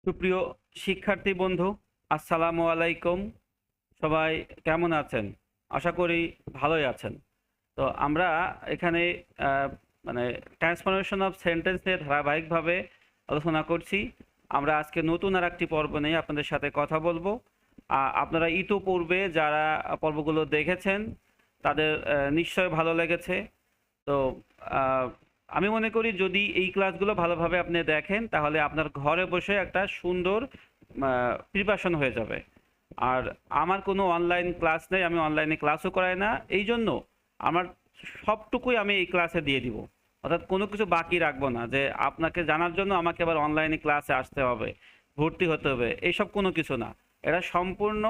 সুপ্রিয় শিক্ষার্থী বন্ধু, আসসালামু আলাইকুম। সবাই কেমন আছেন? আশা করি ভালোই আছেন। তো আমরা এখানে আহ, মানে ট্রান্সফরমেশন অফ সেন্টেন্স নিয়ে ধারাবাহিকভাবে আলোচনা করছি। আমরা আজকে নতুন আর একটি পর্ব নিয়ে আপনাদের সাথে কথা বলবো। আপনারা ইতোপূর্বে যারা পর্বগুলো দেখেছেন তাদের নিশ্চয় ভালো লেগেছে। তো আহ, আমি মনে করি যদি এই ক্লাসগুলো ভালোভাবে আপনি দেখেন তাহলে আপনার ঘরে বসে একটা সুন্দর প্রিপারেশন হয়ে যাবে। আর আমার কোনো অনলাইন ক্লাস নেই, আমি অনলাইনে ক্লাসও করাই না, এই জন্য আমার সবটুকুই আমি এই ক্লাসে দিয়ে দিব। অর্থাৎ কোনো কিছু বাকি রাখবো না যে আপনাকে জানার জন্য আমাকে আবার অনলাইনে ক্লাসে আসতে হবে, ভর্তি হতে হবে, এইসব কোনো কিছু না। এটা সম্পূর্ণ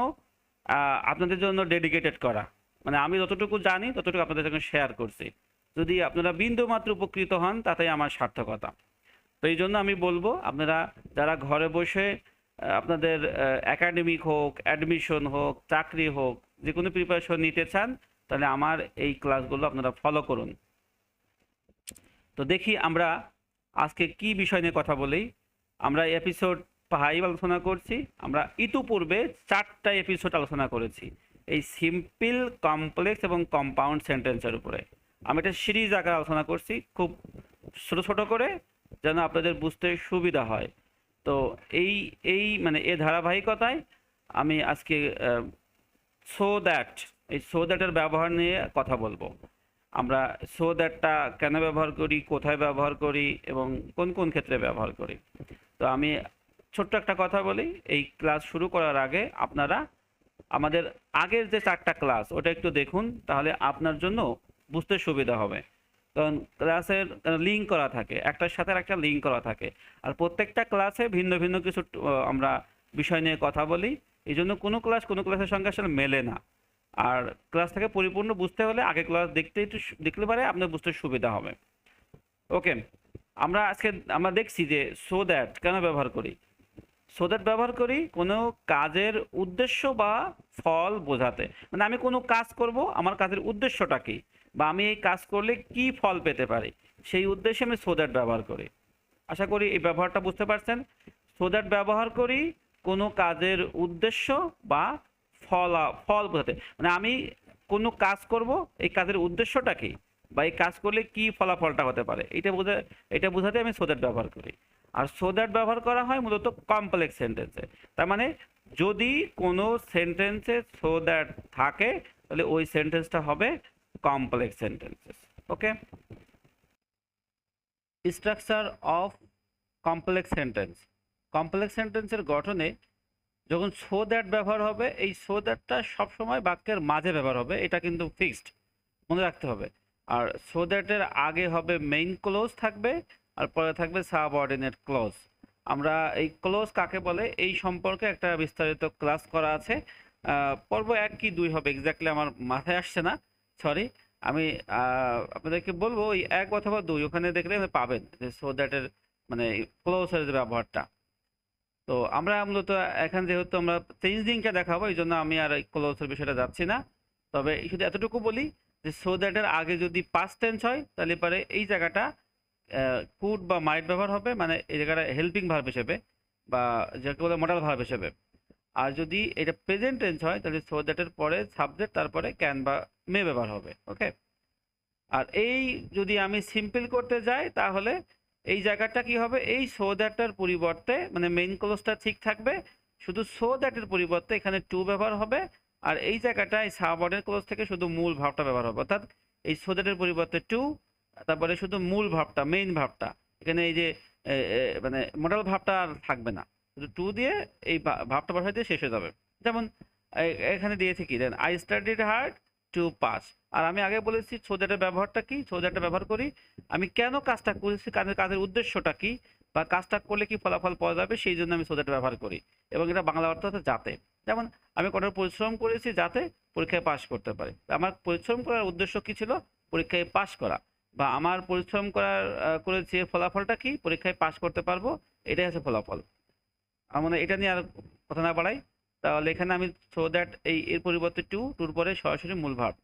আপনাদের জন্য ডেডিকেটেড করা। মানে আমি যতটুকু জানি ততটুকু আপনাদের সঙ্গে শেয়ার করছি। যদি আপনারা বিন্দুমাত্র উপকৃত হন তাতেই আমার সার্থকতা। তো এই জন্য আমি বলবো আপনারা যারা ঘরে বসে আপনাদের একাডেমিক হোক, অ্যাডমিশন হোক, চাকরি হোক, যে কোনো প্রিপারেশন নিতে চান তাহলে আমার এই ক্লাসগুলো আপনারা ফলো করুন। তো দেখি আমরা আজকে কি বিষয় নিয়ে কথা বলি। আমরা এপিসোড 5 আলোচনা করছি। আমরা ইতিপূর্বে 4টা এপিসোড আলোচনা করেছি এই সিম্পল, কমপ্লেক্স এবং কম্পাউন্ড সেন্টেন্সের উপরে। আমি একটা সিরিজ আকারে আলোচনা করছি, খুব ছোট ছোট করে, যেন আপনাদের বুঝতে সুবিধা হয়। তো এই এই মানে এ ধারাবাহিকতায় আমি আজকে সো দ্যাট, এই সো দ্যাটের ব্যবহার নিয়ে কথা বলবো। আমরা সো দ্যাটটা কেন ব্যবহার করি, কোথায় ব্যবহার করি এবং কোন কোন ক্ষেত্রে ব্যবহার করি। তো আমি ছোট্ট একটা কথা বলি, এই ক্লাস শুরু করার আগে আপনারা আমাদের আগের যে 4টা ক্লাস ওটা একটু দেখুন, তাহলে আপনার জন্য বুঝতে সুবিধা হবে। কারণ ক্লাসের লিঙ্ক করা থাকে, একটার সাথে একটা লিঙ্ক করা থাকে। আর প্রত্যেকটা ক্লাসে ভিন্ন ভিন্ন কিছু আমরা বিষয় নিয়ে কথা বলি। এই জন্য কোনো ক্লাস কোনো ক্লাসের সঙ্গে আসলে মেলে না। আর ক্লাসটাকে পরিপূর্ণ বুঝতে হলে আগে ক্লাস দেখতে একটু দেখলে পারে আপনার বুঝতে সুবিধা হবে। ওকে, আমরা দেখছি যে সো দ্যাট কেন ব্যবহার করি। সো দ্যাট ব্যবহার করি কোনো কাজের উদ্দেশ্য বা ফল বোঝাতে। মানে আমি কোনো কাজ করব, আমার কাজের উদ্দেশ্যটা কি, বা আমি এই কাজ করলে কি ফল পেতে পারি, সেই উদ্দেশ্যে আমি সো দ্যাট ব্যবহার করি। আশা করি এই ব্যবহারটা বুঝতে পারছেন। সো দ্যাট ব্যবহার করি কোনো কাজের উদ্দেশ্য বা ফল বোঝাতে। মানে আমি কোনো কাজ করব, এই কাজের উদ্দেশ্যটা কি, বা এই কাজ করলে কি ফলাফলটা হতে পারে, এটা বোঝাতে আমি সো দ্যাট ব্যবহার করি। আর সো দ্যাট ব্যবহার করা হয় মূলত কমপ্লেক্স সেন্টেন্সে। তার মানে যদি কোনো সেন্টেন্সে সো দ্যাট থাকে তাহলে ওই সেন্টেন্সটা হবে complex sentences. Okay, structure of complex sentence. Complex সেন্টেন্সের গঠনে যখন সো দ্যাট ব্যবহার হবে, এই সো দ্যাটটা সবসময় বাক্যের মাঝে ব্যবহার হবে, এটা কিন্তু ফিক্সড, মনে রাখতে হবে। আর সো দ্যাটের আগে হবে মেইন ক্লোজ থাকবে, আর পরে থাকবে সাবঅর্ডিনেট ক্লোজ। আমরা এই ক্লোজ কাকে বলে এই সম্পর্কে একটা বিস্তারিত ক্লাস করা আছে। পর্ব 1 কি 2 হবে এক্স্যাক্টলি আমার মাথায় আসছে না, সরি। আমি আপনাদেরকে বলবো ওই 1 অথবা 2 ওখানে দেখলে পাবেন যে সো দ্যাটের মানে ক্লোজের যে ব্যবহারটা। তো আমরা মূলত এখন যেহেতু আমরা চেঞ্জিংটা দেখাবো এই জন্য আমি আর ক্লোজের বিষয়টা যাচ্ছি না। তবে শুধু এতটুকু বলি যে সো দ্যাটের আগে যদি পাস্ট টেন্স হয় তাহলে পরে এই জায়গাটা কুড বা মাইট ব্যবহার হবে, মানে এই জায়গাটা হেল্পিং ভার্ব হিসেবে বা যাকে বলে মডাল ভার্ব হিসেবে। আর যদি এটা প্রেজেন্ট টেন্স হয় তাহলে সো দ্যাটের পরে সাবজেক্ট, তারপরে ক্যান বা মে ব্যবহার হবে। ওকে, আর এই যদি আমি সিম্পল করতে যাই তাহলে এই জায়গাটা কি হবে, এই সো দ্যাটটার পরিবর্তে মানে মেইন ক্লোজটা ঠিক থাকবে, শুধু সো দ্যাটের পরিবর্তে এখানে টু ব্যবহার হবে। আর এই জায়গাটায় সাবঅর্ডিনেট ক্লোজ থেকে শুধু মূল ভাবটা ব্যবহার হবে, অর্থাৎ এই সো দ্যাটের পরিবর্তে টু, তারপরে শুধু মূল ভাবটা, মেইন ভাবটা, এখানে এই যে মানে মডেল ভাবটা আর থাকবে না, শুধু টু দিয়ে এই ভাবটা বসাই দিয়ে শেষ হয়ে যাবে। যেমন এখানে দিয়েছে কি then, I studied hard to pass. আর আমি আগে বলেছি সো দ্যাটের ব্যবহারটা কি, সো দ্যাটটা ব্যবহার করি আমি কেন কাজটা করেছি, কাজের উদ্দেশ্যটা কি, বা কাজটা করলে কি ফলাফল পাওয়া যাবে, সেই জন্য আমি সো দ্যাট ব্যবহার করি। এবং এটা বাংলা অর্থ হচ্ছে যাতে। যেমন আমি কঠোর পরিশ্রম করেছি যাতে পরীক্ষায় পাশ করতে পারি। আমার পরিশ্রম করার উদ্দেশ্য কি ছিল, পরীক্ষায় পাশ করা। বা আমার পরিশ্রম করেছি এর ফলাফলটা কি, পরীক্ষায় পাশ করতে পারবো, এটাই হচ্ছে ফলাফল। আমার মনে হয় এটা নিয়ে আর কথা না বাড়াই। তাহলে এখানে আমি সো দ্যাট এর পরিবর্তে টুর পরে সরাসরি মূল ভার্ব।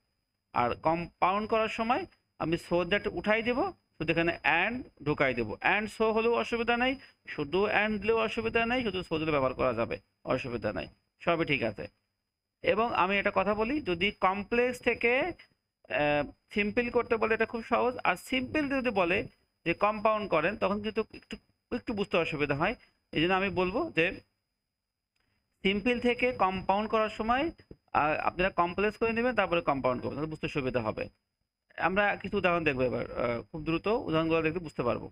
আর কম্পাউন্ড করার সময় আমি সো দ্যাট উঠাই দেব, শুধু এখানে অ্যান্ড ঢুকাই দেবো। অ্যান্ড সো হলেও অসুবিধা নেই, শুধু অ্যান্ড দিলেও অসুবিধা নেই, শুধু সো দিলে ব্যবহার করা যাবে, অসুবিধা নেই, সবই ঠিক আছে। এবং আমি একটা কথা বলি, যদি কমপ্লেক্স থেকে সিম্পল করতে বলে এটা খুব সহজ, আর সিম্পল যদি বলে যে কম্পাউন্ড করেন তখন কিন্তু একটু একটু বুঝতে অসুবিধা হয়। এই জন্য আমি বলবো যে সিম্পল থেকে কম্পাউন্ড করার সময় আপনারা কমপ্লেক্স করে নেবেন, তারপরে কম্পাউন্ড করবেন, তাহলে বুঝতে সুবিধা হবে। আমরা কিছু উদাহরণ দেখবো এবার, খুব দ্রুত উদাহরণগুলো দেখতে বুঝতে পারবো।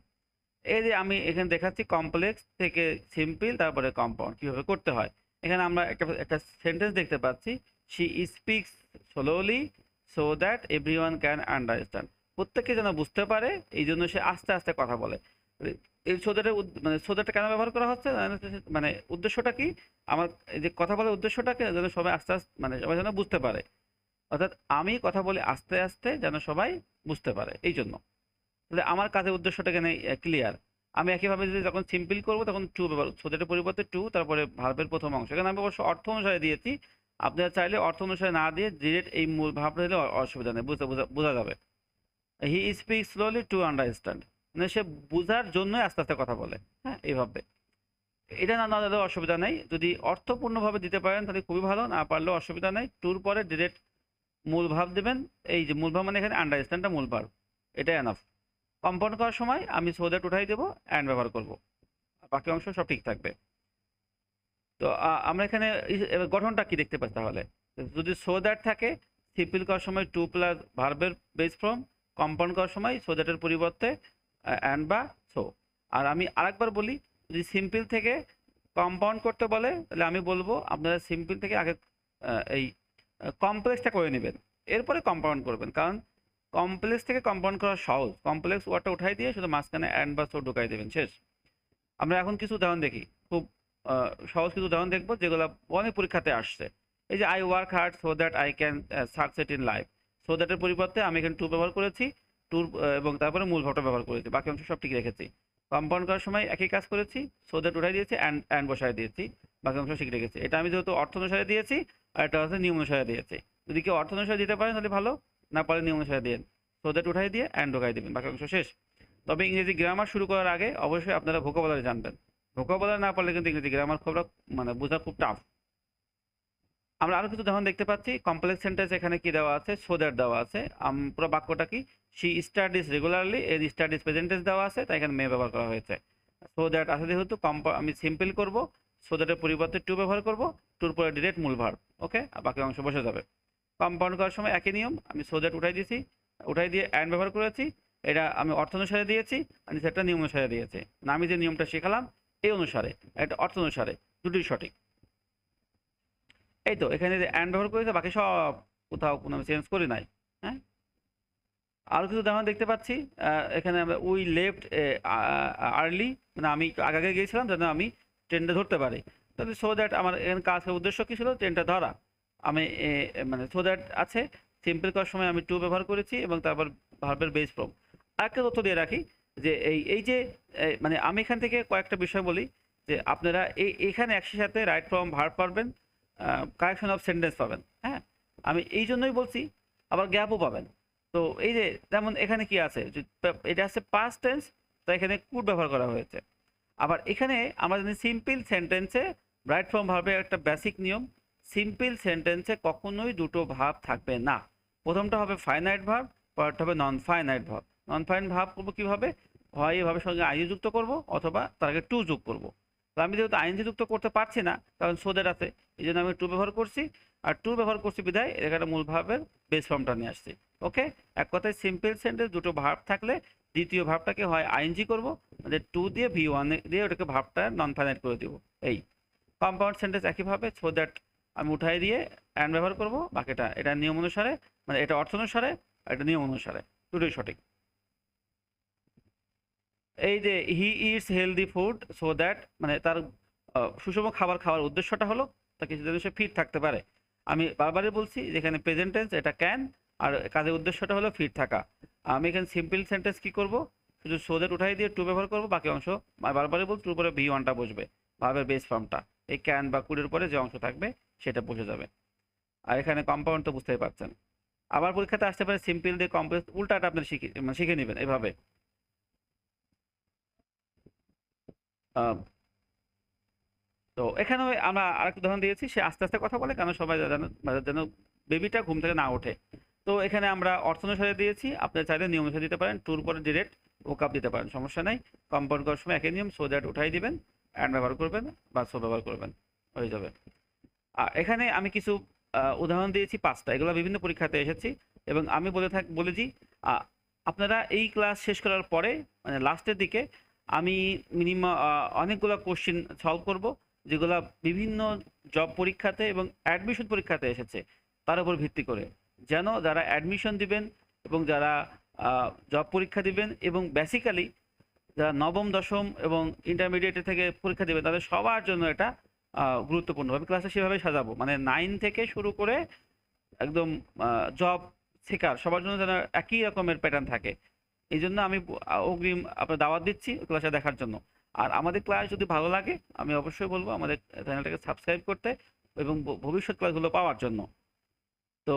এই যে আমি এখানে দেখাচ্ছি কমপ্লেক্স থেকে সিম্পল তারপরে কম্পাউন্ড কিভাবে করতে হয়। এখানে আমরা একটা একটা সেন্টেন্স দেখতে পাচ্ছি, she speaks slowly so that everyone can understand. প্রত্যেকে যেন বুঝতে পারে এই জন্য সে আস্তে আস্তে কথা বলে। এই সোদাটা মানে সোদাটা কেন ব্যবহার করা হচ্ছে, মানে উদ্দেশ্যটা কি, আমার এই যে কথা বলার উদ্দেশ্যটাকে যেন সবাই আস্তে আস্তে মানে সবাই যেন বুঝতে পারে, অর্থাৎ আমি কথা বলি আস্তে আস্তে যেন সবাই বুঝতে পারে এই জন্য। তাহলে আমার কাজের উদ্দেশ্যটা এখানে ক্লিয়ার। আমি একইভাবে যদি যখন সিম্পল করবো তখন টু ব্যবহার, সোদাটের পরিবর্তে টু, তারপরে ভার্বের প্রথম অংশ, এখানে আমি অবশ্য অর্থ অনুসারে দিয়েছি। আপনারা চাইলে অর্থ অনুসারে না দিয়ে ডিরেক্ট এই মূল ভাবটা দিলে অসুবিধা নেই, বোঝা যাবে। He speak slowly to understand, মানে সে বোঝার জন্যই আস্তে আস্তে কথা বলে, হ্যাঁ এইভাবে। এটা না না দিলেও অসুবিধা নেই, যদি অর্থপূর্ণভাবে দিতে পারেন তাহলে খুবই ভালো, না পারলেও অসুবিধা নেই। টুর পরে ডিরেক্ট মূল ভাব দেবেন, এই যে মূল ভাব মানে এখানে আন্ডারস্ট্যান্ডটা মূল ভাব, এটাই এনাফ। কম্পাউন্ড করার সময় আমি সো দ্যাট উঠাই দেবো, অ্যান্ড ব্যবহার করব, বাকি অংশ সব ঠিক থাকবে। তো আমরা এখানে এবার গঠনটা কি দেখতে পাচ্ছি তাহলে, যদি সো দ্যাট থাকে সিম্পল করার সময় টু প্লাস ভার্বের বেস ফর্ম, কম্পাউন্ড করার সময় সো দ্যাটের পরিবর্তে অ্যান্ড বা সো। আর আমি আরেকবার বলি, যদি সিম্পল থেকে কম্পাউন্ড করতে বলে তাহলে আমি বলবো আপনারা সিম্পল থেকে আগে এই কমপ্লেক্সটা করে নেবেন, এরপরে কম্পাউন্ড করবেন, কারণ কমপ্লেক্স থেকে কম্পাউন্ড করা সহজ। কমপ্লেক্স ওয়ার্ডটা উঠাই দিয়ে শুধু মাঝখানে অ্যান্ড বা সো ঢুকাই দেবেন, শেষ। আমরা এখন কিছু উদাহরণ দেখি, খুব সহজ কিছু উদাহরণ দেখবো যেগুলো অনেক পরীক্ষাতে আসছে। এই যে I work hard so that I can succeed in life, so দ্যাটের পরিবর্তে আমি এখানে টু ব্যবহার করেছি, টুর এবং তারপরে মূল ভাবটা ব্যবহার করেছি, বাকি অংশ সব ঠিক রেখেছি। কম্পাউন্ড করার সময় একই কাজ করেছি, সো দ্যাট উঠাই দিয়েছি, অ্যান্ড বসায় দিয়েছি, বাকি অংশ ঠিক রেখেছি। এটা আমি যেহেতু অর্থ অনুসারে দিয়েছি, আর এটা হচ্ছে নিয়ম অনুসারে দিয়েছি। যদি কেউ অর্থ অনুসারে দিতে পারেন তাহলে ভালো, না পারে নিয়ম অনুসারে দিন, সো দ্যাট উঠাই দিয়ে অ্যান্ড ঢোকাই দিবেন, বাকি অংশ শেষ। তবে ইংরেজি গ্রামার শুরু করার আগে অবশ্যই আপনারা ভোকাবুলারি জানবেন, ভোকাবুলারি না পারলে কিন্তু ইংরেজি গ্রামার খুব মানে বোঝা খুব টাফ। আমরা আরো কিছু উদাহরণ দেখতে পাচ্ছি। কমপ্লেক্স সেন্টেন্স এখানে কি দেওয়া আছে, সো দ্যাট দেওয়া আছে। পুরো বাক্যটা কি, শি স্টাডিজ রেগুলারলি, এর স্টাডিজ প্রেজেন্ট টেন্স দেওয়া আছে, তাই এখানে মে ব্যবহার করা হয়েছে। সো দ্যাট আছে যেহেতু আমি সিম্পল করব, সো দ্যাটের পরিবর্তে টু ব্যবহার করব, টুর পরে ডিরেক্ট মূল ভার্ব, ওকে, আর বাকি অংশ বসে যাবে। কম্পাউন্ড করার সময় একই নিয়ম, আমি সো দ্যাট উঠাই দিয়েছি, উঠাই দিয়ে অ্যান্ড ব্যবহার করেছি, এটা আমি অর্থ অনুসারে দিয়েছি, আর সেটা নিয়ম অনুসারে দিয়েছি, না আমি যে নিয়মটা শেখালাম এই অনুসারে, এটা অর্থ অনুসারে, দুটোই সঠিক। এই তো এখানে যে অ্যান্ড ব্যবহার করেছে, বাকি সব কোথাও কোনো আমি চেঞ্জ করি নাই, হ্যাঁ। আরও কিছু উদাহরণ দেখতে পাচ্ছি। এখানে আমরা উই লেফট আর্লি, মানে আমি একটু আগে আগে গিয়েছিলাম যেন আমি ট্রেনটা ধরতে পারি। তাহলে সো দ্যাট আমার এখানে কাজের উদ্দেশ্য কী ছিল, ট্রেনটা ধরা। আমি মানে সো দ্যাট আছে, সিম্পল করার সময় আমি টু ব্যবহার করেছি এবং তারপর ভার্বের বেস ফর্ম। আরেকটা তথ্য দিয়ে রাখি যে এই যে মানে আমি এখান থেকে কয়েকটা বিষয় বলি, যে আপনারা এখানে একসাথে সাথে রাইট ফর্ম ভার্ব পাবেন, কারেকশন অফ সেন্টেন্স পাবেন, হ্যাঁ। আমি এই জন্যই বলছি, আবার গ্যাপও পাবেন। তো এই যে যেমন এখানে কি আছে, এটা আছে পাস্ট টেন্স, তো এখানে কুড ব্যবহার করা হয়েছে। আবার এখানে আমরা জানি সিম্পল সেন্টেন্সে রাইট ফর্ম ভার্বের একটা বেসিক নিয়ম, সিম্পল সেন্টেন্সে কখনোই দুটো ভাব থাকবে না। প্রথমটা হবে ফাইনাইট ভার্ব, পরেরটা হবে non finite verb. Non finite verb করবো কীভাবে, হয় এভাবে সঙ্গে আইএনজি যুক্ত করব, অথবা তার আগে টু যোগ করব। তো আমি যেহেতু আইএনজি যুক্ত করতে পারছি না, কারণ সো দ্যাট আছে, এই জন্য আমি টু ব্যবহার করছি, আর টু ব্যবহার করছি বিধায় এখানে মূল ভার্বের বেস ফর্মটা নিয়ে আসছি, ওকে। এক কথায় সিম্পল সেন্টেন্স দুটো ভার্ব থাকলে দ্বিতীয় ভার্বটাকে হয় আইএনজি করব, মানে টু দিয়ে ভি ওয়ান দিয়ে ওটাকে ভার্বটা নন ফাইনাইট করে দিব। এই কম্পাউন্ড সেন্টেন্স একইভাবে, সো দ্যাট আমি উঠাই দিয়ে অ্যান্ড ব্যবহার করব, বাকিটা এটা নিয়ম অনুসারে, মানে এটা অর্থ অনুসারে, আর এটা নিয়ম অনুসারে, দুটোই সঠিক। এই যে he eats healthy food so that, মানে তার সুষম খাবার খাওয়ার উদ্দেশ্যটা হলো তাকে যেন সে ফিট থাকতে পারে। আমি বারবারই বলছি যেখানে প্রেজেন্ট টেন্স এটা ক্যান, আর কাজের উদ্দেশ্যটা হলো ফিট থাকা। আমি এখানে সিম্পল সেন্টেন্স কি করব, শুধু সো দ্যাট উঠাই দিয়ে টু ব্যবহার করব, বাকি অংশ বারবারই বলছি টুর পরে ভি ওয়ানটা বসবে, ভার্বের বেস ফর্মটা, এই ক্যান বা কুডের পরে যে অংশ থাকবে সেটা বসে যাবে। আর এখানে কম্পাউন্ড তো বুঝতেই পারছেন। আবার পরীক্ষাতে আসতে পারে সিম্পল দিয়ে কমপ্লেক্স, উল্টাটা আপনার শিখে নেবেন এভাবে, আহ, তো এখানে আমরা আরেকটা উদাহরণ দিয়েছি, সে আস্তে আস্তে কথা বলে কেন সবাই যেন যেন বেবিটা ঘুম থেকে না ওঠে। তো এখানে আমরা অর্থ অনুসারে দিয়েছি, আপনি চাইলে নিয়ম অনুসারে দিতে পারেন, টুর পরে ডিরেক্ট ওকাপ দিতে পারেন, সমস্যা নেই। কম্পাউন্ড করার সময় একই নিয়ম, সো দ্যাট উঠাই দিবেন, অ্যান্ড ব্যবহার করবেন বা সো ব্যবহার করবেন, হয়ে যাবে। আর এখানে আমি কিছু উদাহরণ দিয়েছি 5টা, এগুলো বিভিন্ন পরীক্ষাতে এসেছি। এবং আমি বলেছি আহ, আপনারা এই ক্লাস শেষ করার পরে মানে লাস্টের দিকে আমি মিনিমাম অনেকগুলো কোশ্চেন সলভ করব, যেগুলা বিভিন্ন জব পরীক্ষাতে এবং অ্যাডমিশন পরীক্ষাতে এসেছে, তার উপর ভিত্তি করে, যেন যারা অ্যাডমিশন দিবেন এবং যারা জব পরীক্ষা দিবেন এবং বেসিক্যালি যারা নবম দশম এবং ইন্টারমিডিয়েট থেকে পরীক্ষা দেবে, তাদের সবার জন্য এটা গুরুত্বপূর্ণ। আমি ক্লাসটা সেভাবে সাজাবো, মানে 9 থেকে শুরু করে একদম জব শেখার সবার জন্য যেন একই রকমের প্যাটার্ন থাকে। এই জন্য আমি অগ্রিম আপনার দাওয়াত দিচ্ছি ক্লাসে দেখার জন্য। আর আমাদের ক্লাস যদি ভালো লাগে, আমি অবশ্যই বলবো আমাদের চ্যানেলটাকে সাবস্ক্রাইব করতে এবং ভবিষ্যৎ ক্লাসগুলো পাওয়ার জন্য। তো